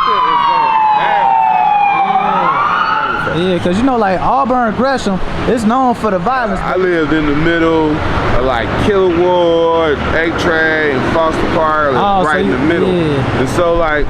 something is going down. Yeah, because you know, like Auburn, Gresham, it's known for the violence. I lived in the middle of like Killer Ward, 8th Trade, and Foster Park, like right in the middle. Yeah. And so like,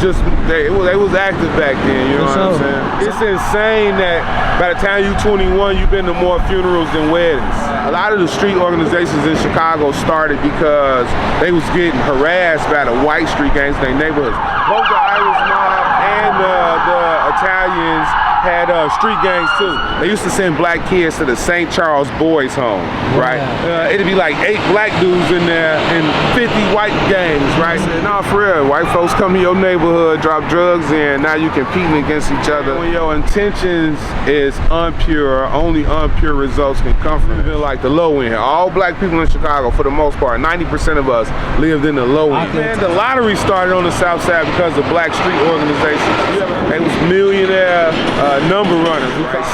just they was active back then, you know what I'm saying? It's insane that by the time you're 21, you've been to more funerals than weddings. A lot of the street organizations in Chicago started because they was getting harassed by the white street gangs in their neighborhoods. Both the Irish mob and the Italians had street gangs too. They used to send black kids to the St. Charles Boys Home, right? It'd be like 8 black dudes in there and 50 white gangs, right? No, for real, white folks come to your neighborhood, drop drugs in, now you competing against each other. When your intentions is unpure, only unpure results can come from it. Like the low end. All black people in Chicago, for the most part, 90% of us lived in the low end. Man, the lottery started on the south side because of black street organizations. They was millionaire number runners.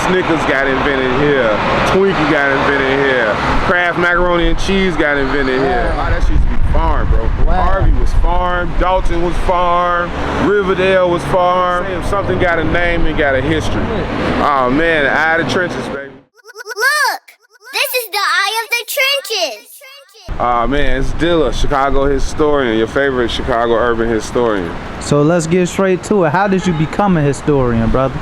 Snickers got invented here. Twinkie got invented here. Kraft macaroni and cheese got invented here. Oh, that shit used to be farm, bro. Harvey was farm. Dalton was farm. Riverdale was farm. Something got a name and got a history. Oh man, the eye of the trenches, baby. Look! This is the eye of the trenches. Oh man, it's Dilla, Chicago historian, your favorite Chicago urban historian. So let's get straight to it. How did you become a historian, brother?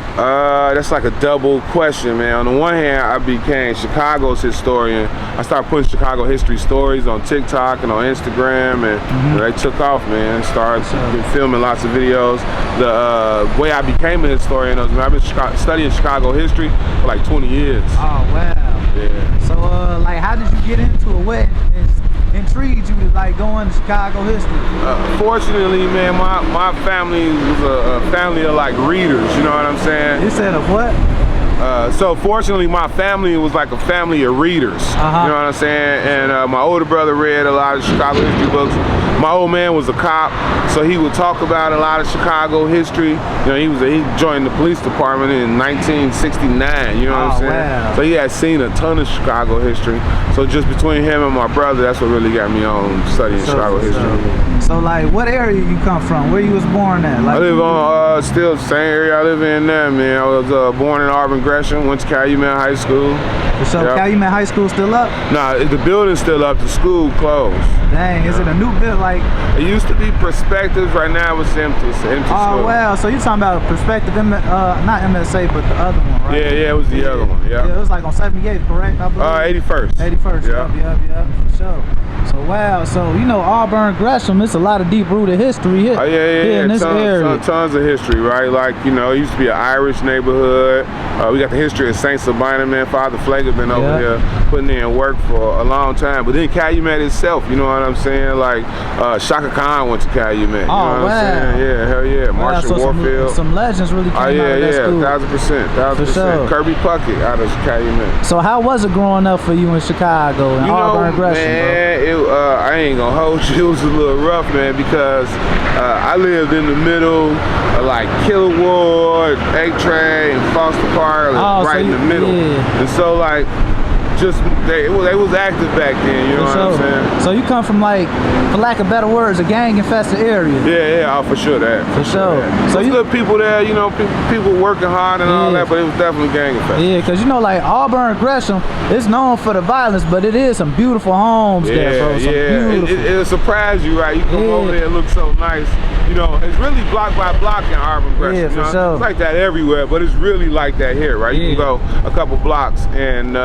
That's like a double question, man. On the one hand, I became Chicago's historian. I started putting Chicago history stories on TikTok and on Instagram, and they took off, man. Started filming lots of videos. The way I became a historian was I've been studying Chicago history for like 20 years. Oh, wow. Yeah. So, like, how did you get into it? What intrigued you to, like, go into Chicago history? Fortunately, man, my family was a family of, like, readers, you know what I'm saying? You said of what? So fortunately, my family was like a family of readers, you know what I'm saying? And my older brother read a lot of Chicago history books. My old man was a cop, so he would talk about a lot of Chicago history. You know, he joined the police department in 1969, you know what I'm saying? Wow. So he had seen a ton of Chicago history. So just between him and my brother, that's what really got me on studying Chicago history. So like, what area you come from? Where you was born at? Like, I live on still the same area I live in now, man. I was born in Auburn, Gresham, went to Calumet High School. So Calumet High School still up? Nah, the building's still up, the school closed. Dang, is it a new build? Like, it used to be Perspectives, right now it's empty. It's an empty school. Wow, so you talking about Perspective, not MSA, but the other one, right? Yeah, it was the other one, yeah. Yeah, it was like on 78, correct? I believe. 81st. 81st, yeah, for sure. So wow, so you know Auburn, Gresham, it's a lot of deep-rooted history here. Oh yeah, in this area. Tons of history, right? Like, you know, it used to be an Irish neighborhood. We got the history of St. Sabina, man. Father Figga been over here putting in work for a long time. But then Calumet itself, you know what I'm saying? Like, Shaka Khan went to Calumet. You know what I'm saying? Yeah, hell yeah. Marshall Warfield. Some legends really came out of that school. 1000%. Sure. Kirby Puckett out of Calumet. So how was it growing up for you in Chicago and Auburn, Gresham, man, I ain't gonna hold you. It was a little rough, man, because I lived in the middle of like Killer Ward, 8th Trade, and Foster Park, right in the middle. And so like, they was active back then, you know what I'm saying? So you come from, like, for lack of better words, a gang-infested area. Yeah, for sure that. For sure. So you good people there, you know, people working hard and all that, but it was definitely gang-infested. Yeah, because you know, like Auburn, Gresham, it's known for the violence, but it is some beautiful homes there, bro. It'll surprise you, right? You come over there, it looks so nice. You know, it's really block by block in Auburn, Gresham. Yeah, for sure. It's like that everywhere, but it's really like that here, right? You can go a couple blocks and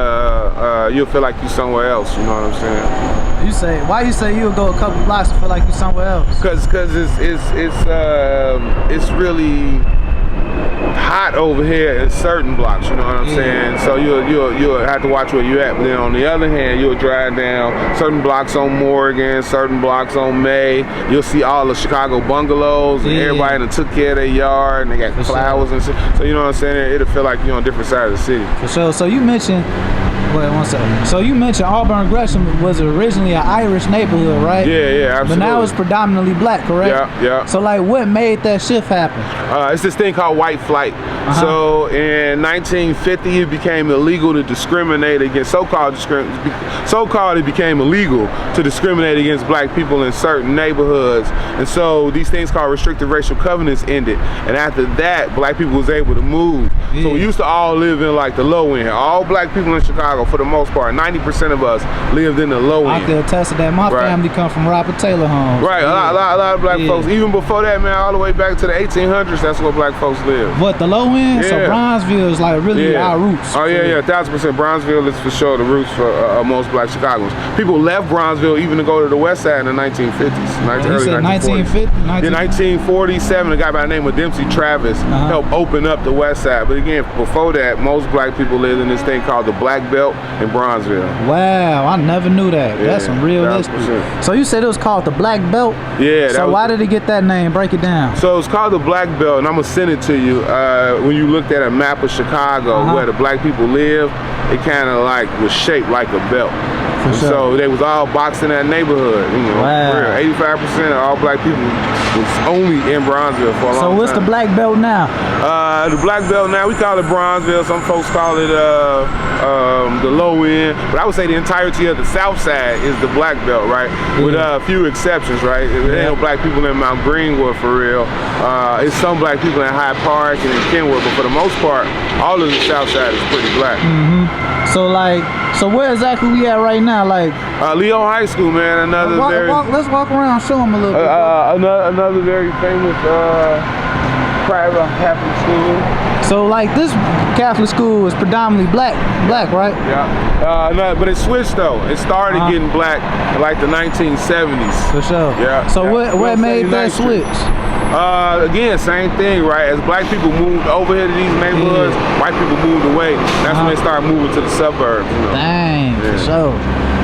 you'll feel like you're somewhere else, you know what I'm saying? Why you say you'll go a couple blocks and feel like you're somewhere else? Cause it's really hot over here in certain blocks, you know what I'm saying? So you'll have to watch where you're at. But then on the other hand, you'll drive down certain blocks on Morgan, certain blocks on May. You'll see all the Chicago bungalows and everybody done took care of their yard and they got flowers and shit. So you know what I'm saying? It'll feel like you're on a different side of the city. For sure. So you mentioned Wait, one second. So you mentioned Auburn Gresham was originally an Irish neighborhood, right? Yeah, absolutely. But now it's predominantly black, correct? Yeah. So like, what made that shift happen? It's this thing called white flight. So in 1950, it became illegal to discriminate against it became illegal to discriminate against black people in certain neighborhoods, and so these things called restrictive racial covenants ended. And after that, black people was able to move. So we used to all live in like the low end. All black people in Chicago, for the most part, 90% of us lived in the low end. I can attest to that. My family come from Robert Taylor homes. Right, a lot of black folks. Even before that, man, all the way back to the 1800s, that's where black folks lived. What, the low end? Yeah. So Bronzeville is like really our roots. Oh yeah, 1000%. Bronzeville is for sure the roots for most black Chicagoans. People left Bronzeville even to go to the west side in the 1950s. You said 1950? In 1947, a guy by the name of Dempsey Travis helped open up the west side. But again, before that, most black people lived in this thing called the Black Belt in Bronzeville. Wow, I never knew that. Yeah, that's some real history. So you said it was called the Black Belt? Yeah. So why did it get that name? Break it down. So it's called the Black Belt, and I'm gonna send it to you. When you looked at a map of Chicago where the black people live, it kind of like was shaped like a belt. So they was all boxed in that neighborhood. You know, 85% of all black people was only in Bronzeville for a long time. So what's the Black Belt now? The Black Belt now, we call it Bronzeville. Some folks call it the low end, but I would say the entirety of the south side is the Black Belt, right? With a few exceptions, right? There ain't no black people in Mount Greenwood for real. It's some black people in Hyde Park and in Kenwood, but for the most part, all of the south side is pretty black. So where exactly we at right now? Like Leo High School, man. Let's walk around, show them a little bit. Another very famous private Catholic school. So like this Catholic school is predominantly black, right? Yeah. No, but it switched though. It started getting black in like the 1970s. For sure. Yeah. So what made that switch? Again, same thing, right? As black people moved over here to these neighborhoods, white people moved away. That's when they started moving to the suburbs. You know? Dang, for sure.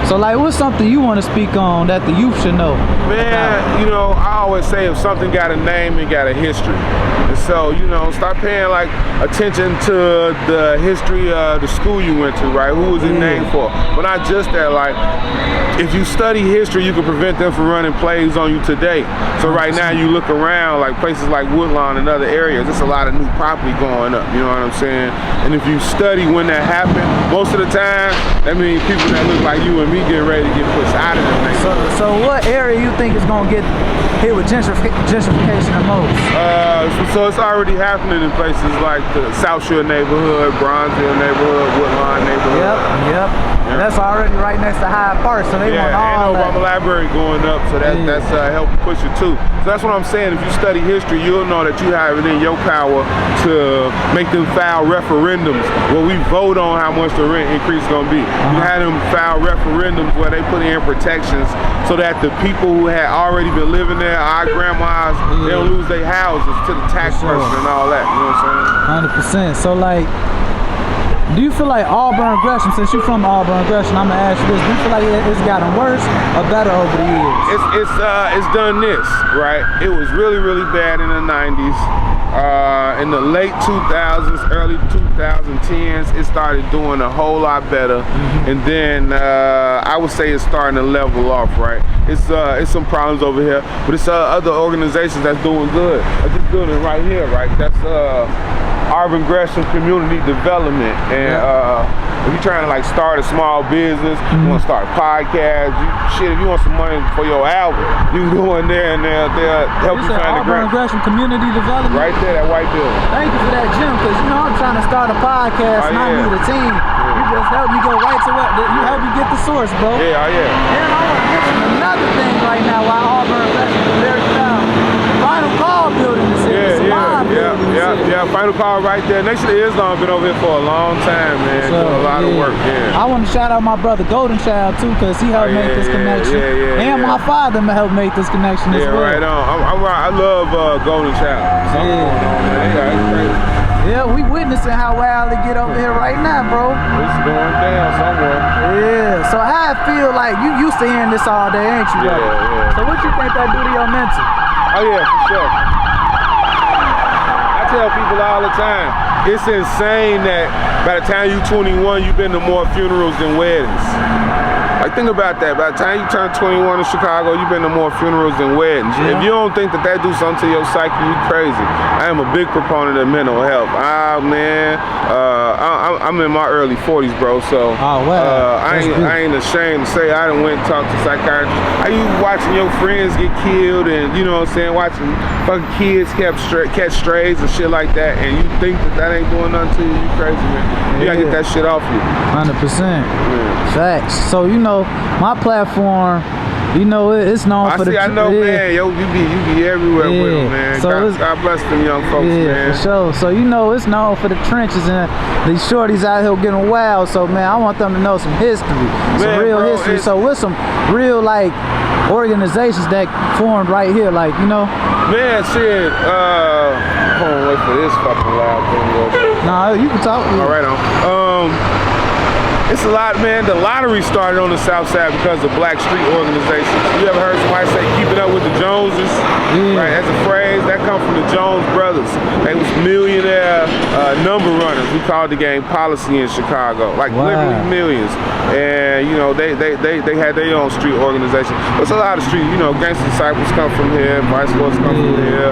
So like, what's something you want to speak on that the youth should know? Man, you know, I always say if something got a name, it got a history. And so, you know, start paying like attention to the history of the school you went to, right? Who was it named for? But not just that, like, if you study history, you can prevent them from running plays on you today. So right now you look around, like places like Woodlawn and other areas, there's a lot of new property going up, you know what I'm saying? And if you study when that happened, most of the time, that means people that look like you and me getting ready to get pushed out of them. So what area you think is gonna get hit with gentrification the most? So it's already happening in places like the South Shore neighborhood, Bronzeville neighborhood, Woodlawn neighborhood. Yep. And that's already right next to Hyde Park, so they want all that. And Obama Library going up, so that's helping push it too. So that's what I'm saying. If you study history, you'll know that you have it in your power to make them file referendums where we vote on how much the rent increase is going to be. You had them file referendums where they put in protections so that the people who had already been living there, our grandmas, they don't lose their houses to the tax person and all that. You know what I'm saying? 100%. So like, do you feel like Auburn Gresham, since you're from Auburn Gresham, I'm gonna ask you this, do you feel like it's gotten worse or better over the years? It's done this, right? It was really, really bad in the 90s. In the late 2000s, early 2010s, it started doing a whole lot better. And then I would say it's starting to level off, right? It's some problems over here, but it's other organizations that's doing good. Like this building right here, right? That's Auburn Gresham Community Development. And if you're trying to like start a small business, you want to start a podcast, if you want some money for your album, you can go in there and they'll help you find a grant. Auburn Gresham Community Development? Right there, that white building. Thank you for that, Jim, because you know I'm trying to start a podcast and I need a team. You just helped me go right to what, you helped me get the source, bro. Yeah. And I want to mention another thing right now while Auburn Gresham is very proud. Final Call building is here. Yeah, Final Call right there. Next to the Islam, been over here for a long time, man. Doing a lot of work, I want to shout out my brother Golden Child too, because he helped make this connection. And my father helped make this connection as well. Right on. I love Golden Child. Something going on, man. It's crazy. Yeah, we witnessing how wild it get over here right now, bro. It's going down somewhere. Yeah, so I feel like you used to hearing this all day, ain't you, brother? Yeah. So what you think that do to your mental? Oh yeah, for sure. I tell people all the time, It's insane that by the time you're 21, you've been to more funerals than weddings. Like, think about that. By the time you turn 21 in Chicago, you've been to more funerals than weddings. Yeah. If you don't think that do something to your psyche, you crazy. I am a big proponent of mental health. Man, I'm in my early 40s, bro. So I ain't ashamed to say I done went and talked to psychiatrists. Are you watching your friends get killed and, you know what I'm saying, watching fucking kids catch strays and shit like that, and you think that ain't doing nothing to you? You crazy, man. You gotta get that shit off you. 100%. Yeah. Facts. So, you know, my platform, you know, it's known for the... I know, man. Yo, you be everywhere with them, man. So God bless them young folks, man. For sure. So, you know, it's known for the trenches and these shorties out here getting wild. So, man, I want them to know some history, some real history. So, with some real, like, organizations that formed right here, like, you know. Man, shit. Hold on, wait for this fucking loud thing. Nah, you can talk. All right, on. It's a lot, man. The lottery started on the South Side because of black street organizations. You ever heard somebody say keeping up with the Joneses? Yeah. Right, that's a phrase that comes from the Jones brothers. They was millionaire number runners. We called the game policy in Chicago, like literally millions. And you know, they had their own street organization. There's a lot of street, you know, Gangster Disciples come from here, Vice Lords come from here.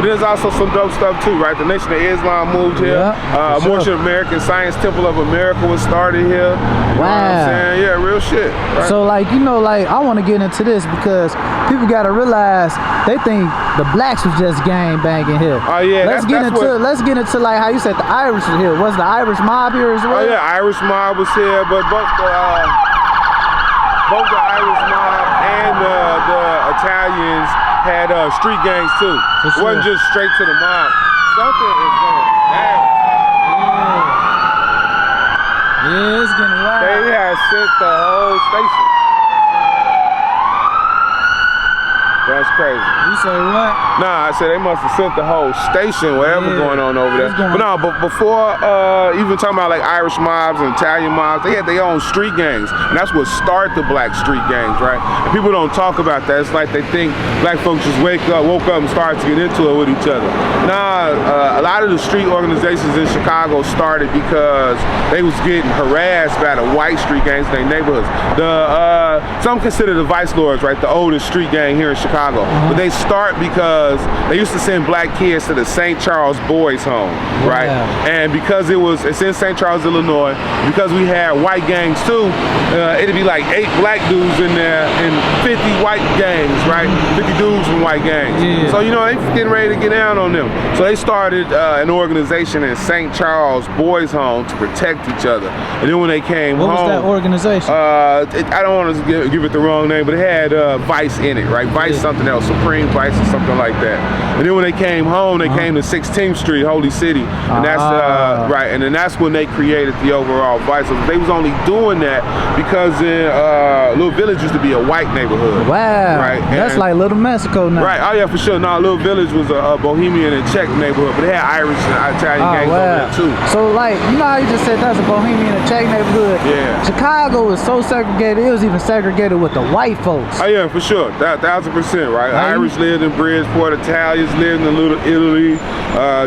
But there's also some dope stuff too, right? The Nation of Islam moved here. Morton American Science Temple of America was started here. You know what I'm saying? Yeah, real shit. Right? So, like, you know, like, I want to get into this because people got to realize they think the blacks was just gang banging here. Oh yeah. Let's get into like how you said the Irish was here. Was the Irish mob here as well? Oh yeah, Irish mob was here, but both the Irish mob and the Italians had street gangs too. It wasn't just straight to the mob. Something is going down. Yeah, it's getting wild. They had sent the whole station. That's crazy. You say what? Nah, I said they must have sent the whole station, whatever going on over there. But no, but before even talking about like Irish mobs and Italian mobs, they had their own street gangs. And that's what started the black street gangs, right? And people don't talk about that. It's like they think black folks just woke up and started to get into it with each other. Nah, a lot of the street organizations in Chicago started because they was getting harassed by the white street gangs in their neighborhoods. Some consider the Vice Lords, right, the oldest street gang here in Chicago. But they start because they used to send black kids to the St. Charles Boys Home, right? And because it's in St. Charles, Illinois, because we had white gangs too, it'd be like 8 black dudes in there and 50 white gangs, right? 50 dudes from white gangs. So, you know, they getting ready to get down on them. So they started an organization in St. Charles Boys Home to protect each other. And then when they came home... What was that organization? I don't want to give it the wrong name, but it had Vice in it, right? Vice something else, Supreme Vice or something like that. And then when they came home, they came to 16th Street, Holy City, and that's right. And then that's when they created the overall Vice. So they was only doing that because Little Village used to be a white neighborhood. Wow, right? That's like Little Mexico now. Right. Oh yeah, for sure. No, Little Village was a Bohemian and Czech neighborhood, but they had Irish and Italian gangs over there too. So like, you know how you just said that's a Bohemian and Czech neighborhood? Yeah. Chicago is so segregated. It was even segregated with the white folks. Oh yeah, for sure. 1,000%, right? Irish lived in Bridgeport, Italians lived in Little Italy,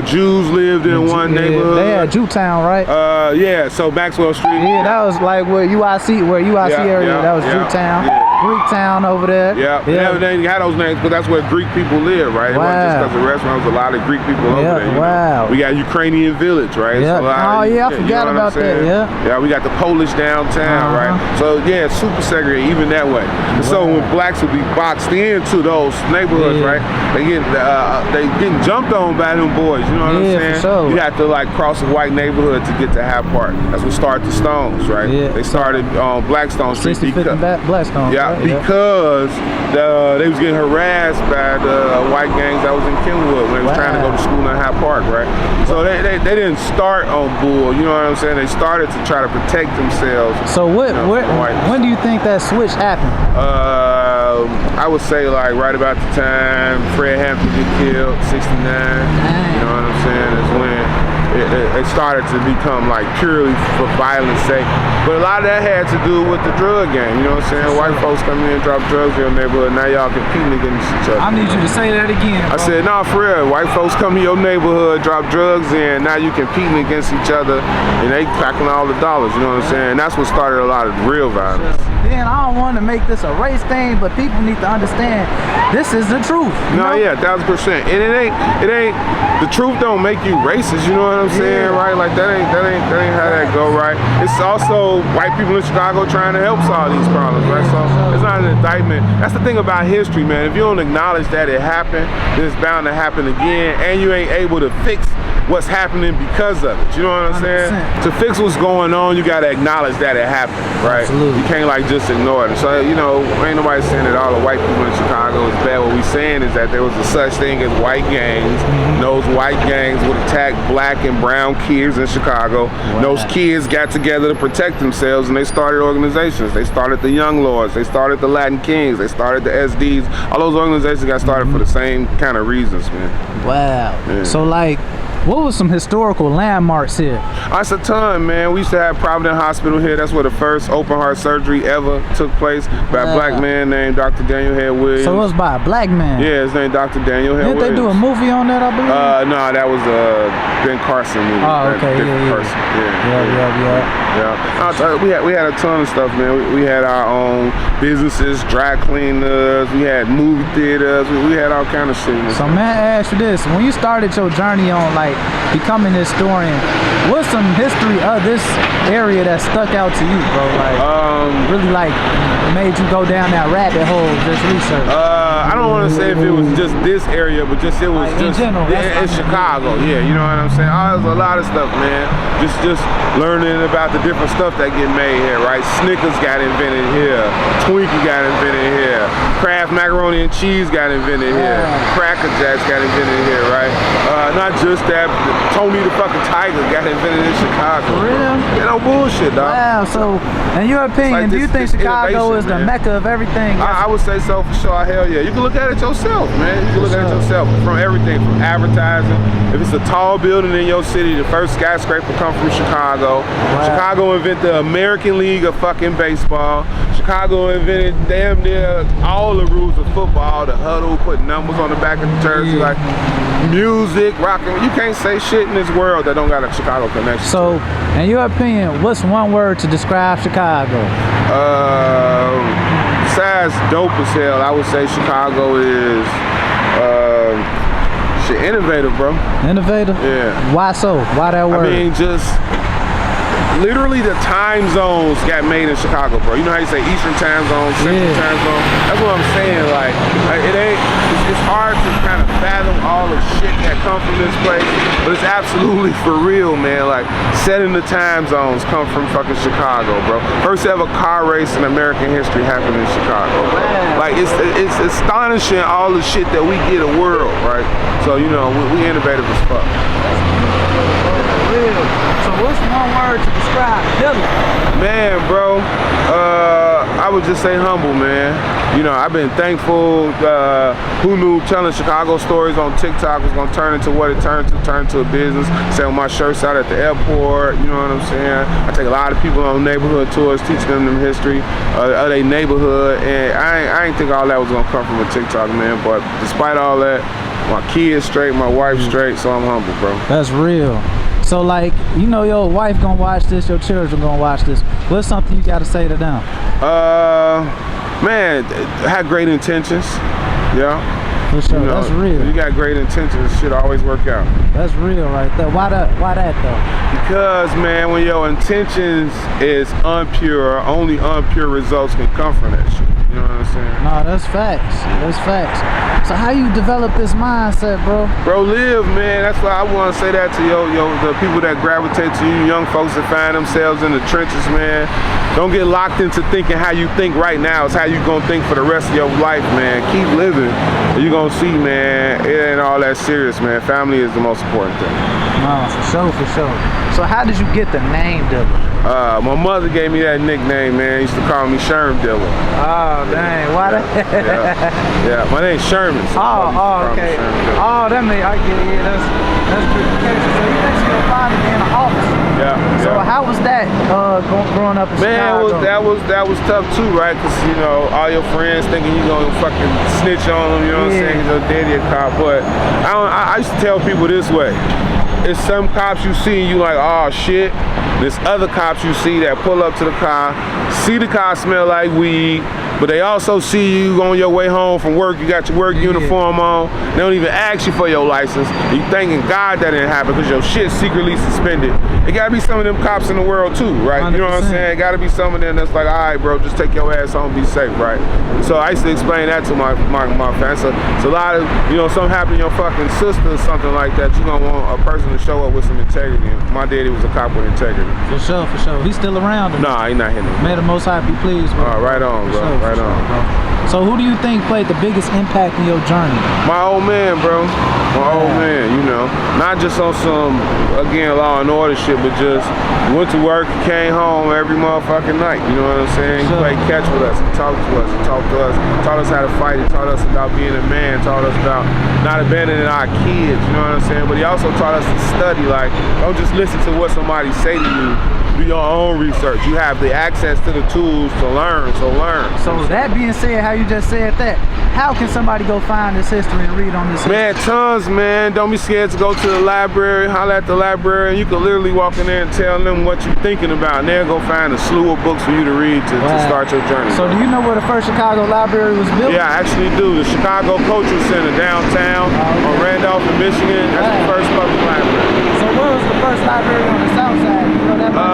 Jews lived in one neighborhood. They had Jewtown, right? Yeah, so Maxwell Street. Yeah, that was like where UIC area, that was Jewtown. Greek Town over there. They had those names, but that's where Greek people live, right? It wasn't just because the restaurant was a lot of Greek people over there. You know? We got Ukrainian Village, right? I forgot about that. Yeah, we got the Polish downtown, right? So yeah, super segregated even that way. And so when blacks would be boxed into those neighborhoods, right? They getting jumped on by them boys. You know what I'm saying? For sure. You have to like cross a white neighborhood to get to Hyde Park. That's what started the Stones, right? They started on Blackstone Street. 65th and Blackstone. Because they was getting harassed by the white gangs that was in Kenwood when they was trying to go to school in Hyde Park, right? So they didn't start on bull, you know what I'm saying? They started to try to protect themselves. So when do you think that switch happened? I would say like right about the time Fred Hampton get killed, 69. You know what I'm saying? Is when it started to become like purely for violence sake. But a lot of that had to do with the drug game, you know what I'm saying? White folks come in and drop drugs in your neighborhood, now y'all competing against each other. I need you to say that again, bro. I said, nah, for real, white folks come to your neighborhood, drop drugs in, now you competing against each other, and they packing all the dollars, you know what I'm saying? That's what started a lot of real violence. Then I don't want to make this a race thing, but people need to understand this is the truth. No, yeah, 1000%. And it ain't, the truth don't make you racist, you know what I'm saying, right? Like that ain't how that go, right? It's also white people in Chicago trying to help solve these problems, right? So it's not an indictment. That's the thing about history, man. If you don't acknowledge that it happened, then it's bound to happen again, and you ain't able to fix what's happening because of it. You know what I'm saying? 100%. To fix what's going on, you gotta acknowledge that it happened, right? Absolutely. You can't like just ignore it. So, you know, ain't nobody saying that all the white people in Chicago is bad. What we saying is that there was a such thing as white gangs. Those white gangs would attack black and brown kids in Chicago. Wow. Those kids got together to protect themselves, and they started organizations. They started the Young Lords. They started the Latin Kings. They started the SDs. All those organizations got started for the same kind of reasons, man. Wow. Yeah. So like, what was some historical landmarks here? That's a ton, man. We used to have Providence Hospital here. That's where the first open heart surgery ever took place by a black man named Dr. Daniel Head Williams. So it was by a black man? Yeah, his name Dr. Daniel Head Didn't Williams. they do a movie on that, I believe? No, that was a Ben Carson movie. Oh, okay, Ben yeah. Carson. Yeah. We had a ton of stuff, man. We had our own businesses, dry cleaners. We had movie theaters. We had all kind of shit. So man, I ask you this: when you started your journey on like becoming a historian, what's some history of this area that stuck out to you, bro? Like, really like made you go down that rabbit hole, just research. I don't want to say if it was just this area, but just it was like just in general, in Chicago. Yeah, you know what I'm saying. There's a lot of stuff, man. Just learning about the different stuff that get made here, right? Snickers got invented here. Twinkie got invented here. Kraft macaroni and cheese got invented here. Cracker Jacks got invented here, right? Not just that, Tony the fucking Tiger got invented in Chicago. For real? Yeah, no bullshit, dog. Wow. So, in your opinion, like do you think Chicago is the mecca of everything? I would say so for sure. Hell yeah. You can look at it yourself, man. You can look at it yourself. From everything, from advertising. If it's a tall building in your city, the first skyscraper come from Chicago. Wow. Chicago invented the American League of fucking baseball. Chicago invented damn near all the rules of football. The huddle, putting numbers on the back of the jersey, like music, rocking. You can't say shit in this world that don't got a Chicago connection. So, in your opinion, what's one word to describe Chicago? Besides dope as hell, I would say Chicago is shit, innovative, bro. Innovative? Yeah. Why so? Why that word? I mean, just literally the time zones got made in Chicago, bro. You know how you say Eastern time zone, Central time zone? That's what I'm saying. Like it's hard to kind of fathom all the shit that come from this place, but it's absolutely for real, man. Like, setting the time zones come from fucking Chicago, bro. First ever car race in American history happened in Chicago, bro. Like, it's astonishing all the shit that we get a world, right? So, you know, we innovative as fuck. So what's one word to describe Dilla? Man, bro, I would just say humble, man. You know, I've been thankful. Who knew telling Chicago stories on TikTok was gonna turn into what it turned to a business. Selling my shirts out at the airport, you know what I'm saying? I take a lot of people on neighborhood tours, teaching them history of their neighborhood, and I ain't think all that was gonna come from a TikTok, man. But despite all that, my kids straight, my wife straight, so I'm humble, bro. That's real. So like, you know your wife gonna watch this, your children gonna watch this. What's something you gotta say to them? Man, have great intentions. Yeah. For sure, you know, that's real. You got great intentions, shit always work out. That's real right there. Why that though? Because, man, when your intentions is unpure, only unpure results can come from that shit. You know what I'm saying? No, that's facts. That's facts. So how you develop this mindset, bro? Bro, live, man. That's why I want to say that to the people that gravitate to you, young folks that find themselves in the trenches, man. Don't get locked into thinking how you think right now. It's how you gonna think for the rest of your life, man. Keep living. You're gonna see, man, it ain't all that serious, man. Family is the most important thing. No, for sure. So how did you get the name Dilla? My mother gave me that nickname, man. Used to call me Sherm Dilla. Oh, dang. Why that? Yeah, my name's Sherman. So okay. Oh, that made, I get it. Yeah, that's pretty catchy. So you think she gonna find to being an officer. Yeah. So how was that growing up in Chicago? that was tough too, right? Because you know all your friends thinking you gonna fucking snitch on them. You know what I'm saying? 'Cause your daddy a cop. But I used to tell people this way: it's some cops you see and you like, oh shit. There's other cops you see that pull up to the car, see the car smell like weed, but they also see you on your way home from work. You got your work uniform on. They don't even ask you for your license. You thanking God that didn't happen because your shit's secretly suspended. It gotta be some of them cops in the world too, right? 100%. You know what I'm saying? It gotta be some of them that's like, all right, bro, just take your ass home, be safe, right? So I used to explain that to my fans. So it's a lot of, you know, something happened to your fucking sister or something like that. You gonna want a person to show up with some integrity. My daddy was a cop with integrity. For sure, for sure. He's still around. Nah, he not hitting me. May the Most High be pleased with him. Right on, bro. Sure, right on. Bro. So who do you think played the biggest impact in your journey? My old man, bro. My old man, you know. Not just on some, again, law and order shit, but just went to work, came home every motherfucking night. You know what I'm saying? He played catch with us, he talked to us, taught us how to fight, he taught us about being a man, taught us about not abandoning our kids, you know what I'm saying? But he also taught us to study, like, don't just listen to what somebody say to you. Do your own research. You have the access to the tools to learn, so learn. So that being said, how you just said that, how can somebody go find this history and read on this history? Man, tons, man. Don't be scared to go to the library, holler at the librarian. You can literally walk in there and tell them what you're thinking about, and they'll go find a slew of books for you to read to start your journey. So do you know where the first Chicago library was built? Yeah, I actually do. The Chicago Cultural Center downtown on Randolph in Michigan. That's the first public library. So where was the first library on the south side? You know that much?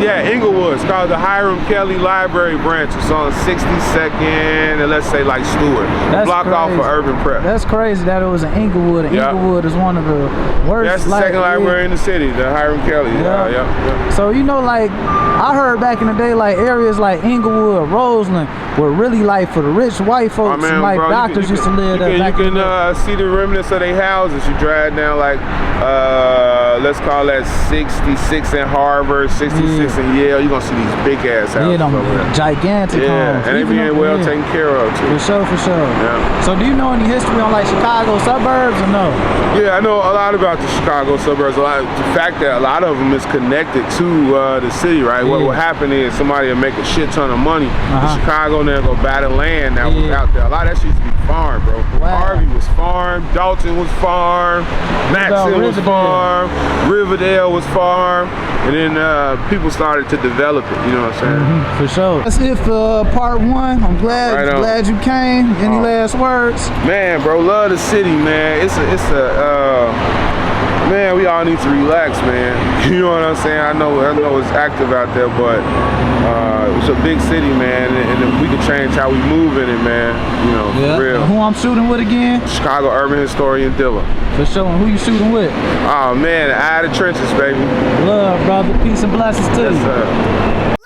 Yeah, Inglewood. It's called the Hiram Kelly Library Branch. It's on 62nd and let's say like Stewart. Block off for Urban Prep. That's crazy that it was in Inglewood. Inglewood is one of the worst. That's the second library in the city, the Hiram Kelly. Yeah. So you know, like I heard back in the day, like areas like Inglewood, Roseland were really like for the rich white folks and like bro, doctors used to live there. You can see the remnants of their houses. You drive down like let's call that 66 in Harvard, 66 in Yale. You're gonna see these big ass houses over there. Gigantic homes. And they being well taken care of too. For sure, for sure. Yeah. So do you know any history on like Chicago suburbs or no? Yeah, I know a lot about the Chicago suburbs. The fact that a lot of them is connected to the city, right? What will happen is somebody will make a shit ton of money in Chicago and they'll go buy the land that was out there. A lot of that shit used to be farm, bro. Harvey was farm, Dalton was farm, Maxon was farm, Riverdale was farm, and then people started to develop it, you know what I'm saying? For sure. That's it for part one. I'm glad you came. Any last words? Man, bro, love the city, man. Man, we all need to relax, man. You know what I'm saying? I know it's active out there, but it's a big city, man, and if we can change how we move in it, man, you know, for real. Who I'm shooting with again? Chicago urban historian Dilla. For sure. And who you shooting with? Oh man, the eye of the trenches, baby. Love, brother. Peace and blessings to you. Yes, sir.